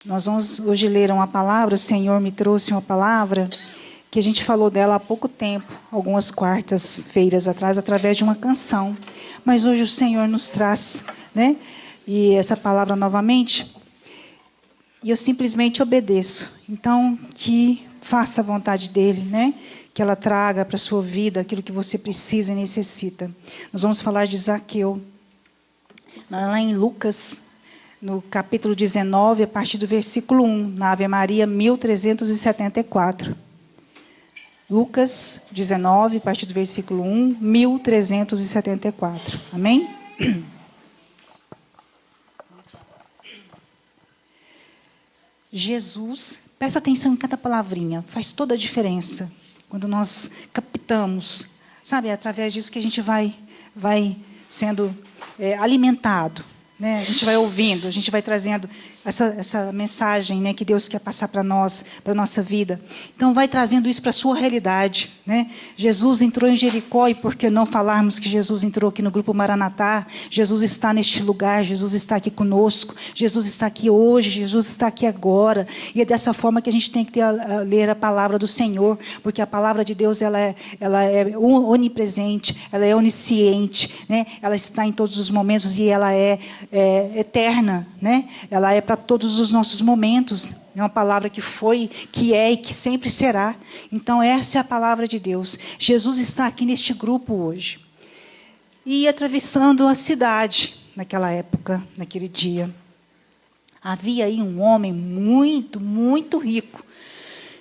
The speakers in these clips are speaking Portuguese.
Nós vamos hoje ler uma palavra, o Senhor me trouxe uma palavra que a gente falou dela há pouco tempo, algumas quartas-feiras atrás, através de uma canção. Mas hoje o Senhor nos traz, né? E essa palavra novamente, e eu simplesmente obedeço. Então, que faça a vontade dEle, né? Que ela traga para a sua vida aquilo que você precisa e necessita. Nós vamos falar de Zaqueu. Lá em Lucas, no capítulo 19, a partir do versículo 1, na Ave Maria 1374. Lucas 19, a partir do versículo 1, 1374. Amém? Jesus, presta atenção em cada palavrinha, faz toda a diferença. Quando nós captamos, sabe, é através disso que a gente vai sendo alimentado. Né? A gente vai ouvindo, a gente vai trazendo essa mensagem, né, que Deus quer passar para nós, para a nossa vida. Então, vai trazendo isso para a sua realidade. Né? Jesus entrou em Jericó, e por que não falarmos que Jesus entrou aqui no Grupo Maranatá? Jesus está neste lugar, Jesus está aqui conosco, Jesus está aqui hoje, Jesus está aqui agora. E é dessa forma que a gente tem que ler a palavra do Senhor, porque a palavra de Deus ela é onipresente, ela é onisciente, né? Ela está em todos os momentos e ela é eterna, né? Ela é para todos os nossos momentos. É uma palavra que foi, que é e que sempre será. Então, essa é a palavra de Deus. Jesus está aqui neste grupo hoje. E atravessando a cidade, naquela época, naquele dia. Havia aí um homem muito, muito rico,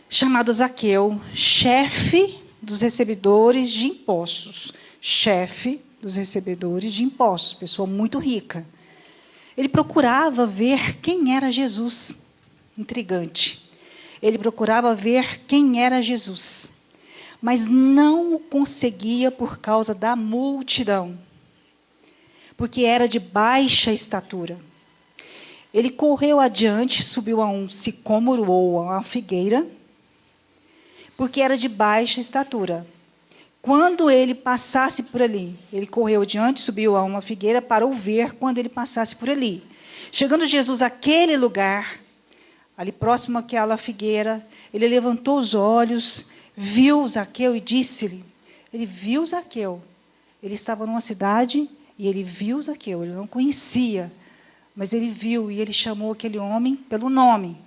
chamado Zaqueu, chefe dos recebedores de impostos. Chefe dos recebedores de impostos, pessoa muito rica. Ele procurava ver quem era Jesus. Intrigante. Ele procurava ver quem era Jesus. Mas não o conseguia por causa da multidão. Porque era de baixa estatura. Ele correu adiante, subiu a um sicômoro ou a uma figueira, porque era de baixa estatura. Quando ele passasse por ali, ele correu adiante, subiu a uma figueira para o ver quando ele passasse por ali. Chegando Jesus àquele lugar, ali próximo àquela figueira, ele levantou os olhos, viu Zaqueu e disse-lhe, ele viu Zaqueu, ele estava numa cidade e ele viu Zaqueu, ele não conhecia, mas ele viu e ele chamou aquele homem pelo nome,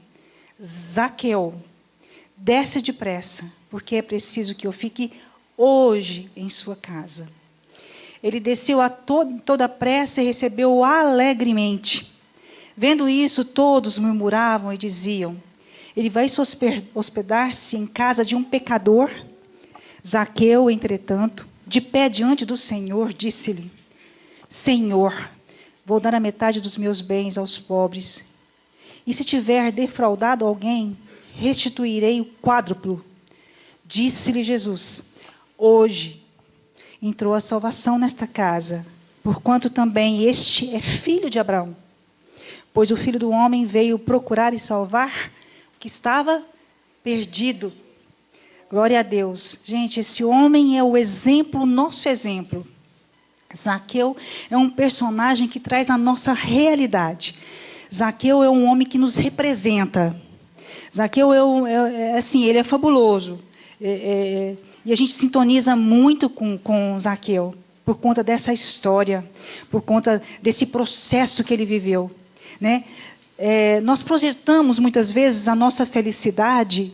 Zaqueu, desce depressa, porque é preciso que eu fique hoje em sua casa. Ele desceu a toda pressa e recebeu-o alegremente. Vendo isso, todos murmuravam e diziam, ele vai se hospedar-se em casa de um pecador? Zaqueu, entretanto, de pé diante do Senhor, disse-lhe, Senhor, vou dar a metade dos meus bens aos pobres, e se tiver defraudado alguém, restituirei o quádruplo. Disse-lhe Jesus, hoje entrou a salvação nesta casa, porquanto também este é filho de Abraão. Pois o Filho do Homem veio procurar e salvar o que estava perdido. Glória a Deus. Gente, esse homem é o exemplo, nosso exemplo. Zaqueu é um personagem que traz a nossa realidade. Zaqueu é um homem que nos representa. Zaqueu assim, ele é fabuloso. E a gente sintoniza muito com Zaqueu, por conta dessa história, por conta desse processo que ele viveu. Né? Nós projetamos, muitas vezes, a nossa felicidade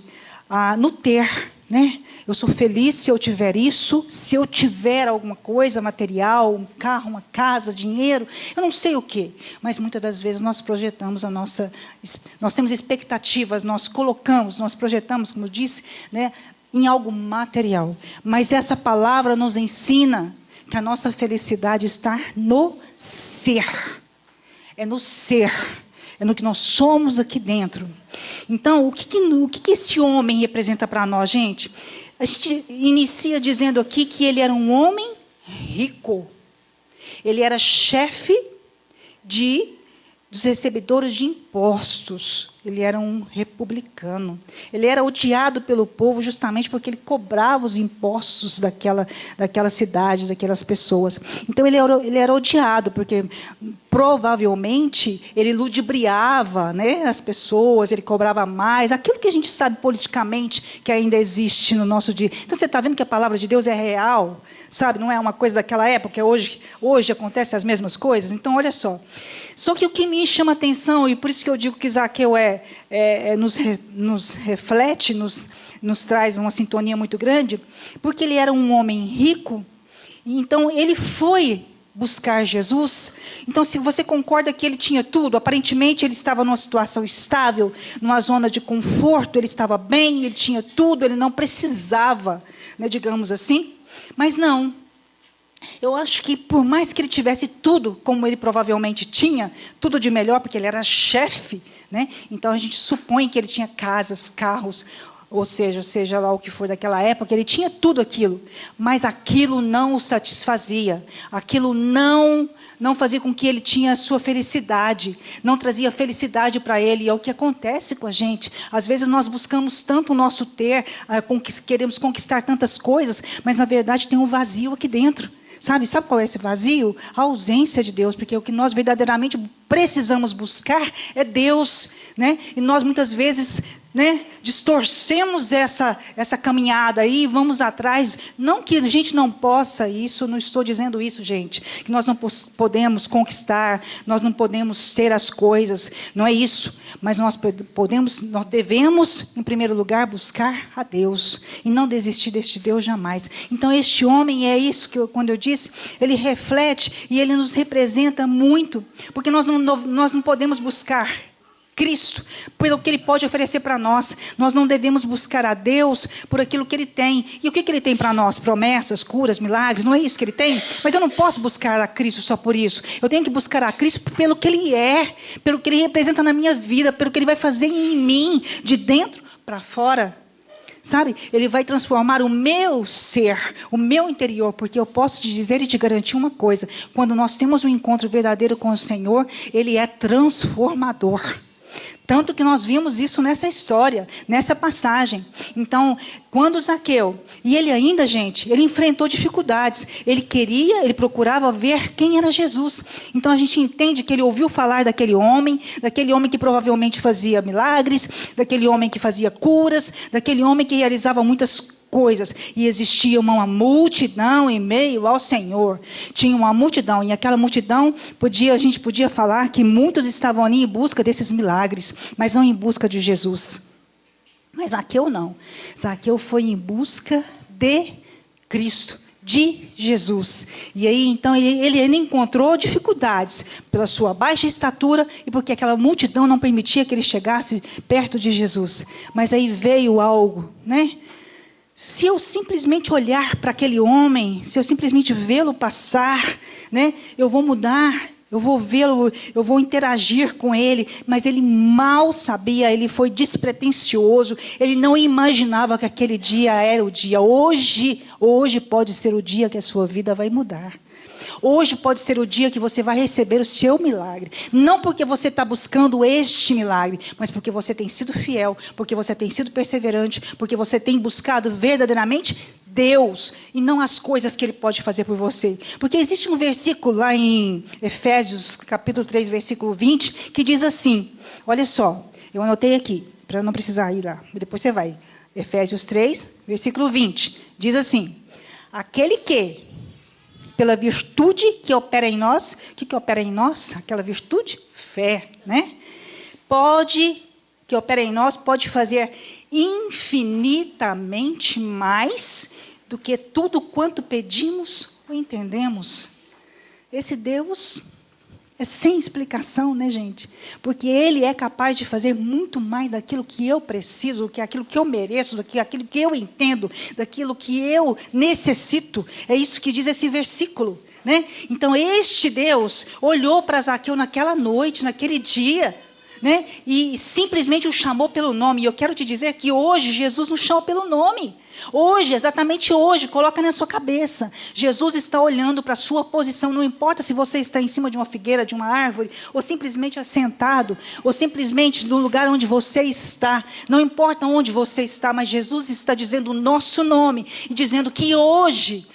no ter. Né? Eu sou feliz se eu tiver isso, se eu tiver alguma coisa material, um carro, uma casa, dinheiro, eu não sei o quê. Mas, muitas das vezes, nós projetamos nós temos expectativas, nós projetamos, como eu disse, né, em algo material. Mas essa palavra nos ensina que a nossa felicidade está no ser. É no ser. É no que nós somos aqui dentro. Então, o que esse homem representa para nós, gente? A gente inicia dizendo aqui que ele era um homem rico. Ele era chefe dos recebedores de impostos. Ele era um republicano. Ele era odiado pelo povo justamente porque ele cobrava os impostos daquela cidade, daquelas pessoas. Então, ele era odiado, porque provavelmente ele ludibriava, né, as pessoas, ele cobrava mais, aquilo que a gente sabe politicamente que ainda existe no nosso dia. Então você está vendo que a palavra de Deus é real, sabe? Não é uma coisa daquela época, hoje acontecem as mesmas coisas. Então olha só que o que me chama a atenção, e por isso que eu digo que Zaqueu nos reflete, nos traz uma sintonia muito grande, porque ele era um homem rico, e então ele foi buscar Jesus. Então, se você concorda que ele tinha tudo, aparentemente ele estava numa situação estável, numa zona de conforto, ele estava bem, ele tinha tudo, ele não precisava, né, digamos assim. Mas não. Eu acho que por mais que ele tivesse tudo, como ele provavelmente tinha, tudo de melhor, porque ele era chefe, né? Então a gente supõe que ele tinha casas, carros, ou seja lá o que for daquela época, ele tinha tudo aquilo, mas aquilo não o satisfazia, aquilo não fazia com que ele tinha a sua felicidade, não trazia felicidade para ele. E é o que acontece com a gente. Às vezes nós buscamos tanto o nosso ter, queremos conquistar tantas coisas, mas na verdade tem um vazio aqui dentro. Sabe qual é esse vazio? A ausência de Deus, porque o que nós verdadeiramente precisamos buscar é Deus, né? E nós muitas vezes, né, distorcemos essa caminhada aí, vamos atrás. Não que a gente não possa isso, não estou dizendo isso, gente, que nós não podemos conquistar, nós não podemos ter as coisas, não é isso. Mas nós devemos, em primeiro lugar, buscar a Deus e não desistir deste Deus jamais. Então este homem, é isso que quando eu disse, ele reflete e ele nos representa muito, porque nós não podemos buscar Cristo pelo que Ele pode oferecer para nós. Nós não devemos buscar a Deus por aquilo que Ele tem. E o que Ele tem para nós? Promessas, curas, milagres, não é isso que Ele tem? Mas eu não posso buscar a Cristo só por isso. Eu tenho que buscar a Cristo pelo que Ele é, pelo que Ele representa na minha vida, pelo que Ele vai fazer em mim, de dentro para fora. Sabe? Ele vai transformar o meu ser, o meu interior, porque eu posso te dizer e te garantir uma coisa: quando nós temos um encontro verdadeiro com o Senhor, Ele é transformador. Tanto que nós vimos isso nessa história, nessa passagem. Então, quando Zaqueu, e ele ainda, gente, ele enfrentou dificuldades. Ele procurava ver quem era Jesus. Então a gente entende que ele ouviu falar daquele homem que provavelmente fazia milagres, daquele homem que fazia curas, daquele homem que realizava muitas coisas, e existia uma multidão em meio ao Senhor. Tinha uma multidão, e aquela multidão a gente podia falar que muitos estavam ali em busca desses milagres, mas não em busca de Jesus. Mas Zaqueu não. Zaqueu foi em busca de Cristo, de Jesus. E aí então ele encontrou dificuldades pela sua baixa estatura e porque aquela multidão não permitia que ele chegasse perto de Jesus. Mas aí veio algo, né? Se eu simplesmente olhar para aquele homem, se eu simplesmente vê-lo passar, né, eu vou mudar, eu vou vê-lo, eu vou interagir com ele. Mas ele mal sabia, ele foi despretensioso, ele não imaginava que aquele dia era o dia. Hoje pode ser o dia que a sua vida vai mudar. Hoje pode ser o dia que você vai receber o seu milagre. Não porque você está buscando este milagre, mas porque você tem sido fiel, porque você tem sido perseverante, porque você tem buscado verdadeiramente Deus e não as coisas que Ele pode fazer por você. Porque existe um versículo lá em Efésios, capítulo 3, versículo 20, que diz assim, olha só, eu anotei aqui, para não precisar ir lá, depois você vai. Efésios 3, versículo 20, diz assim: aquele que, pela virtude que opera em nós, o que opera em nós? Aquela virtude? Fé, né? Que opera em nós, pode fazer infinitamente mais do que tudo quanto pedimos ou entendemos. Esse Deus é sem explicação, né, gente? Porque Ele é capaz de fazer muito mais daquilo que eu preciso, do que aquilo que eu mereço, daquilo que eu entendo, daquilo que eu necessito. É isso que diz esse versículo, né? Então, este Deus olhou para Zaqueu naquela noite, naquele dia, né? E simplesmente o chamou pelo nome. E eu quero te dizer que hoje Jesus nos chama pelo nome. Hoje, exatamente hoje, coloca na sua cabeça. Jesus está olhando para a sua posição. Não importa se você está em cima de uma figueira, de uma árvore, ou simplesmente assentado, ou simplesmente no lugar onde você está. Não importa onde você está, mas Jesus está dizendo o nosso nome e dizendo que hoje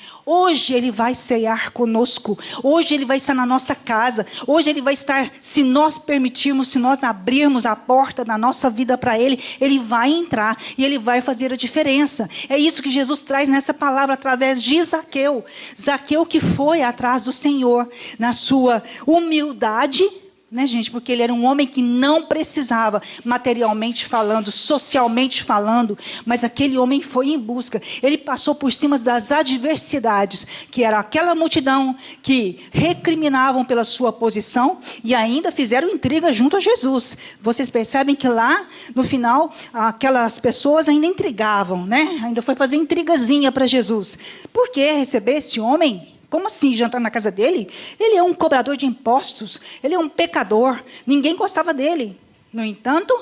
Ele vai ceiar conosco. Hoje Ele vai estar na nossa casa. Hoje Ele vai estar, se nós permitirmos, se nós abrirmos a porta da nossa vida para Ele, Ele vai entrar e Ele vai fazer a diferença. É isso que Jesus traz nessa palavra através de Zaqueu. Zaqueu que foi atrás do Senhor na sua humildade, né, gente? Porque ele era um homem que não precisava, materialmente falando, socialmente falando, mas aquele homem foi em busca. Ele passou por cima das adversidades, que era aquela multidão que recriminavam pela sua posição e ainda fizeram intriga junto a Jesus. Vocês percebem que lá, no final, aquelas pessoas ainda intrigavam, né? Ainda foi fazer intrigazinha para Jesus. Por que receber esse homem? Como assim jantar na casa dele? Ele é um cobrador de impostos. Ele é um pecador. Ninguém gostava dele. No entanto,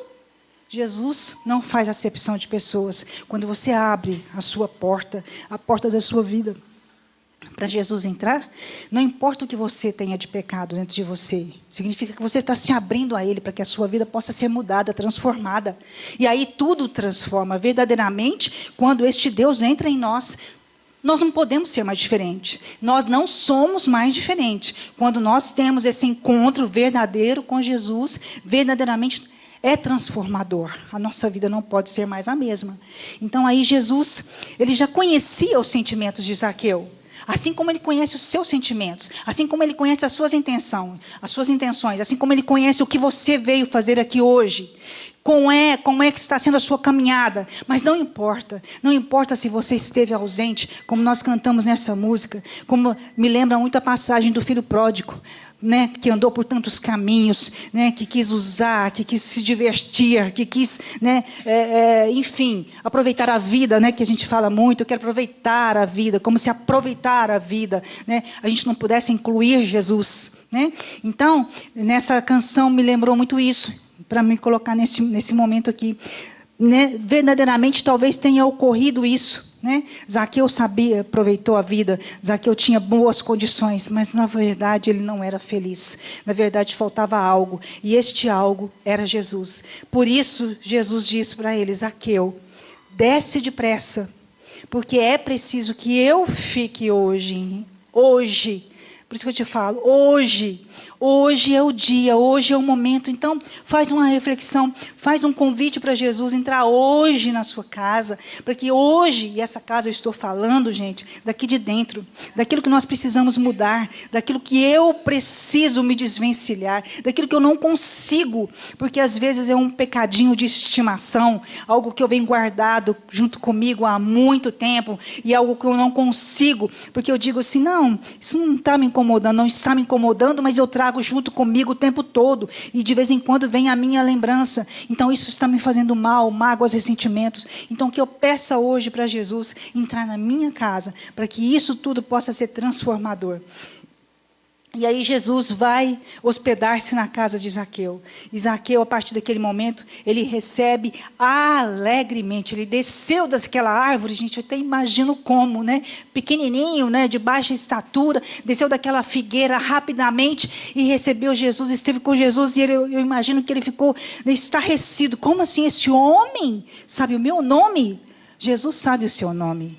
Jesus não faz acepção de pessoas. Quando você abre a sua porta, a porta da sua vida, para Jesus entrar, não importa o que você tenha de pecado dentro de você. Significa que você está se abrindo a Ele para que a sua vida possa ser mudada, transformada. E aí tudo transforma. Verdadeiramente, quando este Deus entra em nós, nós não podemos ser mais diferentes. Nós não somos mais diferentes. Quando nós temos esse encontro verdadeiro com Jesus, verdadeiramente é transformador. A nossa vida não pode ser mais a mesma. Então aí Jesus, ele já conhecia os sentimentos de Zaqueu. Assim como ele conhece os seus sentimentos, assim como ele conhece as suas intenções, assim como ele conhece o que você veio fazer aqui hoje, como é que está sendo a sua caminhada. Mas não importa se você esteve ausente, como nós cantamos nessa música, como me lembra muito a passagem do filho pródigo, né, que andou por tantos caminhos, né, que quis usar, que quis se divertir, que quis, né, enfim, aproveitar a vida, né, que a gente fala muito. Eu quero aproveitar a vida, como se aproveitar a vida, né, a gente não pudesse incluir Jesus, né? Então, nessa canção me lembrou muito isso, para me colocar nesse momento aqui, né? Verdadeiramente talvez tenha ocorrido isso, né? Zaqueu aproveitou a vida. Zaqueu tinha boas condições, mas na verdade ele não era feliz. Na verdade faltava algo, e este algo era Jesus. Por isso Jesus disse para ele: Zaqueu, desce depressa, porque é preciso que eu fique hoje. Por isso que eu te falo, hoje é o dia, hoje é o momento. Então, faz uma reflexão, faz um convite para Jesus entrar hoje na sua casa, para que hoje, e essa casa eu estou falando, gente, daqui de dentro, daquilo que nós precisamos mudar, daquilo que eu preciso me desvencilhar, daquilo que eu não consigo, porque às vezes é um pecadinho de estimação, algo que eu venho guardado junto comigo há muito tempo, e algo que eu não consigo, porque eu digo assim, não, isso não está me incomodando, não está me incomodando, mas eu trago junto comigo o tempo todo, e de vez em quando vem a minha lembrança. Então isso está me fazendo mal, mágoas, ressentimentos. Então que eu peça hoje para Jesus entrar na minha casa, para que isso tudo possa ser transformador. E aí Jesus vai hospedar-se na casa de Zaqueu. E Zaqueu, a partir daquele momento, ele recebe alegremente. Ele desceu daquela árvore, gente, eu até imagino como, né? Pequenininho, né? De baixa estatura, desceu daquela figueira rapidamente e recebeu Jesus, esteve com Jesus, e eu imagino que ele ficou estarrecido. Como assim esse homem sabe o meu nome? Jesus sabe o seu nome.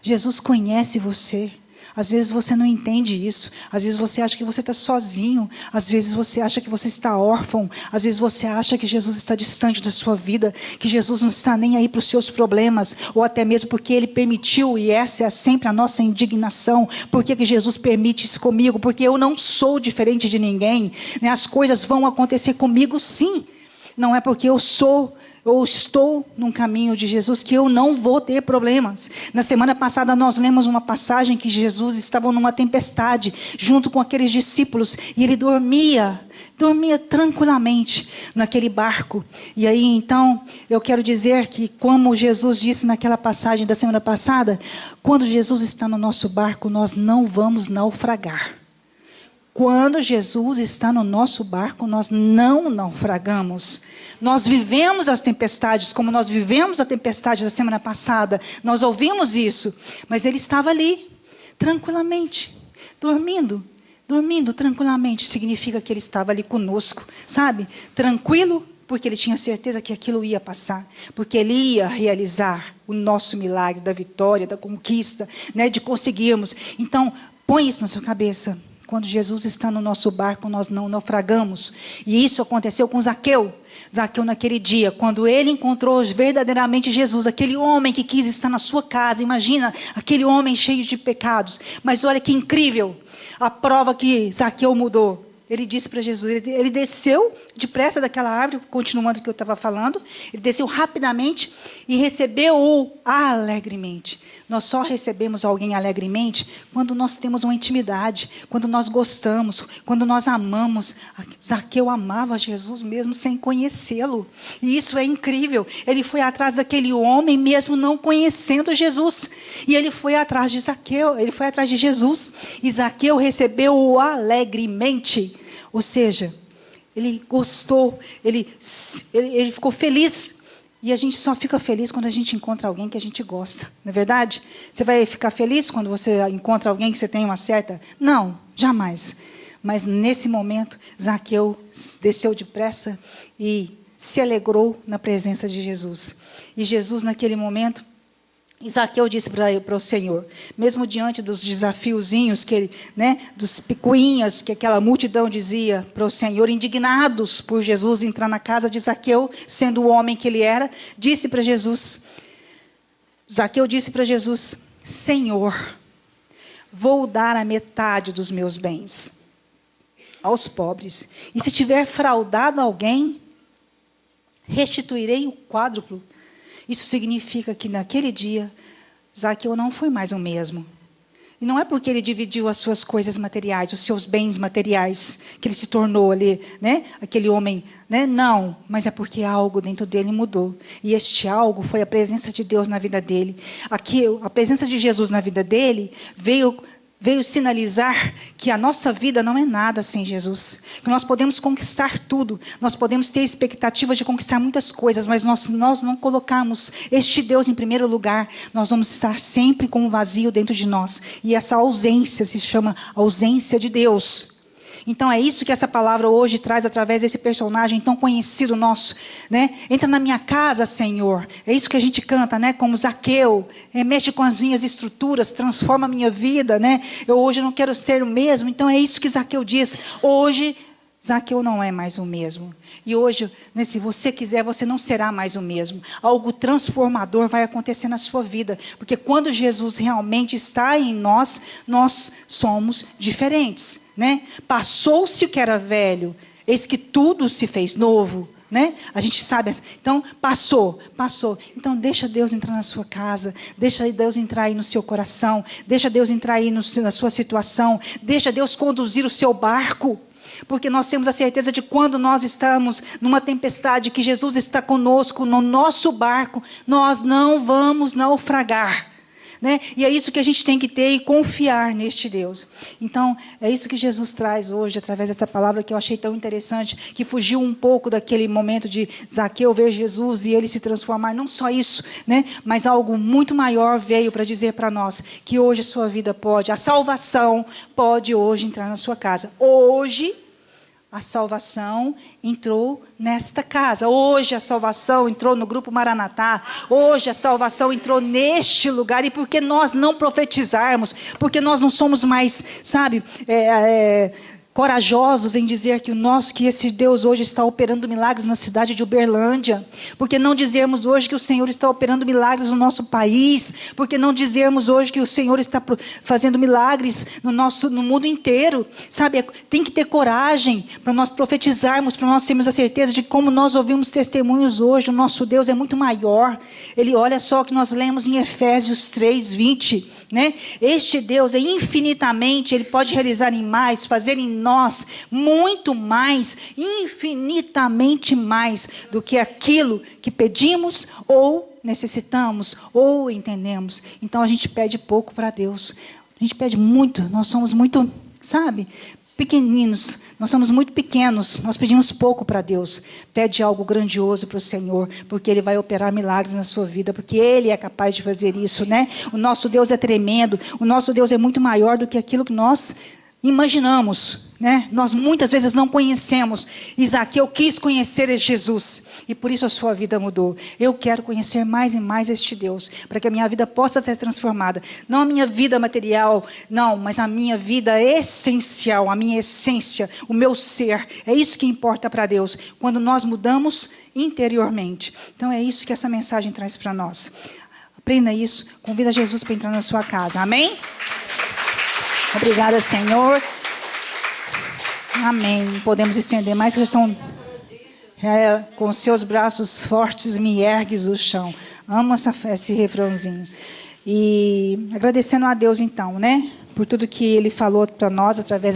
Jesus conhece você. Às vezes você não entende isso. Às vezes você acha que você está sozinho. Às vezes você acha que você está órfão. Às vezes você acha que Jesus está distante da sua vida, que Jesus não está nem aí para os seus problemas, ou até mesmo porque Ele permitiu, e essa é sempre a nossa indignação. Por que Jesus permite isso comigo? Porque eu não sou diferente de ninguém, né? As coisas vão acontecer comigo, sim. Não é porque eu sou ou estou num caminho de Jesus que eu não vou ter problemas. Na semana passada nós lemos uma passagem que Jesus estava numa tempestade junto com aqueles discípulos e ele dormia tranquilamente naquele barco. E aí então eu quero dizer que, como Jesus disse naquela passagem da semana passada, quando Jesus está no nosso barco nós não vamos naufragar. Quando Jesus está no nosso barco, nós não naufragamos. Nós vivemos as tempestades, como nós vivemos a tempestade da semana passada. Nós ouvimos isso. Mas ele estava ali, tranquilamente, dormindo tranquilamente. Significa que ele estava ali conosco, sabe? Tranquilo, porque ele tinha certeza que aquilo ia passar. Porque ele ia realizar o nosso milagre da vitória, da conquista, né, de conseguirmos. Então, põe isso na sua cabeça. Quando Jesus está no nosso barco, nós não naufragamos. E isso aconteceu com Zaqueu. Zaqueu naquele dia, quando ele encontrou verdadeiramente Jesus, aquele homem que quis estar na sua casa. Imagina, aquele homem cheio de pecados. Mas olha que incrível, a prova que Zaqueu mudou. Ele disse para Jesus, ele desceu depressa daquela árvore, continuando o que eu estava falando, ele desceu rapidamente e recebeu-o alegremente. Nós só recebemos alguém alegremente quando nós temos uma intimidade, quando nós gostamos, quando nós amamos. Zaqueu amava Jesus mesmo sem conhecê-lo. E isso é incrível. Ele foi atrás daquele homem mesmo não conhecendo Jesus. E ele foi atrás de Zaqueu, ele foi atrás de Jesus. E Zaqueu recebeu-o alegremente. Ou seja, ele gostou, ele ficou feliz. E a gente só fica feliz quando a gente encontra alguém que a gente gosta. Não é verdade? Você vai ficar feliz quando você encontra alguém que você tem uma certa... Não, jamais. Mas nesse momento, Zaqueu desceu depressa e se alegrou na presença de Jesus. E Jesus, naquele momento... Zaqueu disse para o Senhor, mesmo diante dos desafiozinhos, que ele, né, dos picuinhas que aquela multidão dizia para o Senhor, indignados por Jesus entrar na casa de Zaqueu, sendo o homem que ele era, disse para Jesus, Zaqueu disse para Jesus, Senhor, vou dar a metade dos meus bens aos pobres, e se tiver fraudado alguém, restituirei o quádruplo. Isso significa que naquele dia, Zaqueu não foi mais o mesmo. E não é porque ele dividiu as suas coisas materiais, os seus bens materiais, que ele se tornou ali, né, aquele homem. Né? Não, mas é porque algo dentro dele mudou. E este algo foi a presença de Deus na vida dele. Aqui, a presença de Jesus na vida dele veio sinalizar que a nossa vida não é nada sem Jesus. Que nós podemos conquistar tudo. Nós podemos ter expectativa de conquistar muitas coisas, mas nós não colocarmos este Deus em primeiro lugar, nós vamos estar sempre com um vazio dentro de nós. E essa ausência se chama ausência de Deus. Então é isso que essa palavra hoje traz através desse personagem tão conhecido nosso, né? Entra na minha casa, Senhor. É isso que a gente canta, né? Como Zaqueu, mexe com as minhas estruturas, transforma a minha vida, né? Eu hoje não quero ser o mesmo. Então é isso que Zaqueu diz. Hoje Zaqueu não é mais o mesmo. E hoje, né, se você quiser, você não será mais o mesmo. Algo transformador vai acontecer na sua vida. Porque quando Jesus realmente está em nós, nós somos diferentes. Né? Passou-se o que era velho, eis que tudo se fez novo. Né? A gente sabe, então passou. Então deixa Deus entrar na sua casa, deixa Deus entrar aí no seu coração, deixa Deus entrar aí na sua situação, deixa Deus conduzir o seu barco. Porque nós temos a certeza de quando nós estamos numa tempestade, que Jesus está conosco no nosso barco, nós não vamos naufragar. Né? E é isso que a gente tem que ter e confiar neste Deus. Então, é isso que Jesus traz hoje, através dessa palavra que eu achei tão interessante, que fugiu um pouco daquele momento de Zaqueu ver Jesus e ele se transformar. Não só isso, né? Mas algo muito maior veio para dizer para nós que hoje a sua vida pode, a salvação pode hoje entrar na sua casa. Hoje, a salvação entrou nesta casa. Hoje a salvação entrou no grupo Maranatá. Hoje a salvação entrou neste lugar. E por que nós não profetizarmos? Porque nós não somos mais, sabe, corajosos em dizer que esse Deus hoje está operando milagres na cidade de Uberlândia? Por que não dizermos hoje que o Senhor está operando milagres no nosso país? Por que não dizermos hoje que o Senhor está fazendo milagres no mundo inteiro? Sabe, tem que ter coragem para nós profetizarmos, para nós termos a certeza de como nós ouvimos testemunhos hoje. O nosso Deus é muito maior. Ele, olha só o que nós lemos em Efésios 3:20. Né? Este Deus é infinitamente, Ele pode realizar em mais, fazer em nós muito mais, infinitamente mais do que aquilo que pedimos ou necessitamos ou entendemos. Então a gente pede pouco para Deus, a gente pede muito, nós somos muito, sabe, pequeninos, nós somos muito pequenos, nós pedimos pouco para Deus. Pede algo grandioso para o Senhor, porque Ele vai operar milagres na sua vida, porque Ele é capaz de fazer isso, né? O nosso Deus é tremendo, o nosso Deus é muito maior do que aquilo que nós imaginamos, né? Nós muitas vezes não conhecemos. Zaqueu quis conhecer Jesus, e por isso a sua vida mudou. Eu quero conhecer mais e mais este Deus, para que a minha vida possa ser transformada. Não a minha vida material, não, mas a minha vida essencial, a minha essência, o meu ser. É isso que importa para Deus, quando nós mudamos interiormente. Então é isso que essa mensagem traz para nós. Aprenda isso, convida Jesus para entrar na sua casa. Amém? Obrigada, Senhor. Amém. Podemos estender mais, que são com seus braços fortes me ergues o chão. Amo esse refrãozinho. E agradecendo a Deus, então, né? Por tudo que Ele falou para nós através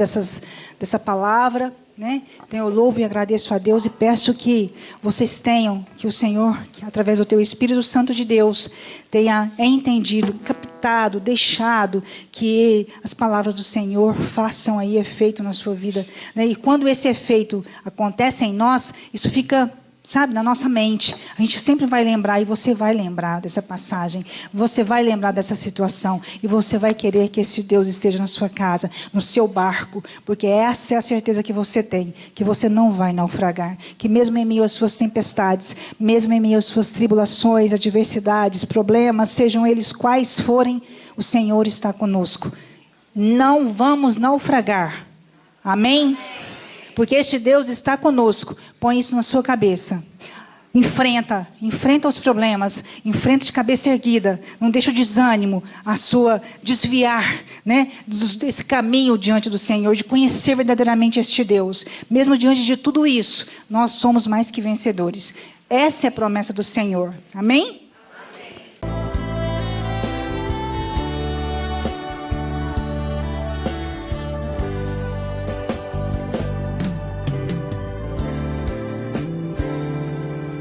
dessa palavra, né? Então eu louvo e agradeço a Deus e peço que vocês tenham, que o Senhor, que através do teu Espírito Santo de Deus, tenha entendido, captado, deixado que as palavras do Senhor façam aí efeito na sua vida, né? E quando esse efeito acontece em nós, isso fica, sabe, na nossa mente. A gente sempre vai lembrar, e você vai lembrar dessa passagem. Você vai lembrar dessa situação. E você vai querer que esse Deus esteja na sua casa, no seu barco. Porque essa é a certeza que você tem. Que você não vai naufragar. Que mesmo em meio às suas tempestades, mesmo em meio às suas tribulações, adversidades, problemas, sejam eles quais forem, o Senhor está conosco. Não vamos naufragar. Amém? Porque este Deus está conosco. Põe isso na sua cabeça. Enfrenta os problemas. Enfrenta de cabeça erguida. Não deixa o desânimo, a sua desviar, né, desse caminho diante do Senhor, de conhecer verdadeiramente este Deus. Mesmo diante de tudo isso, nós somos mais que vencedores. Essa é a promessa do Senhor. Amém?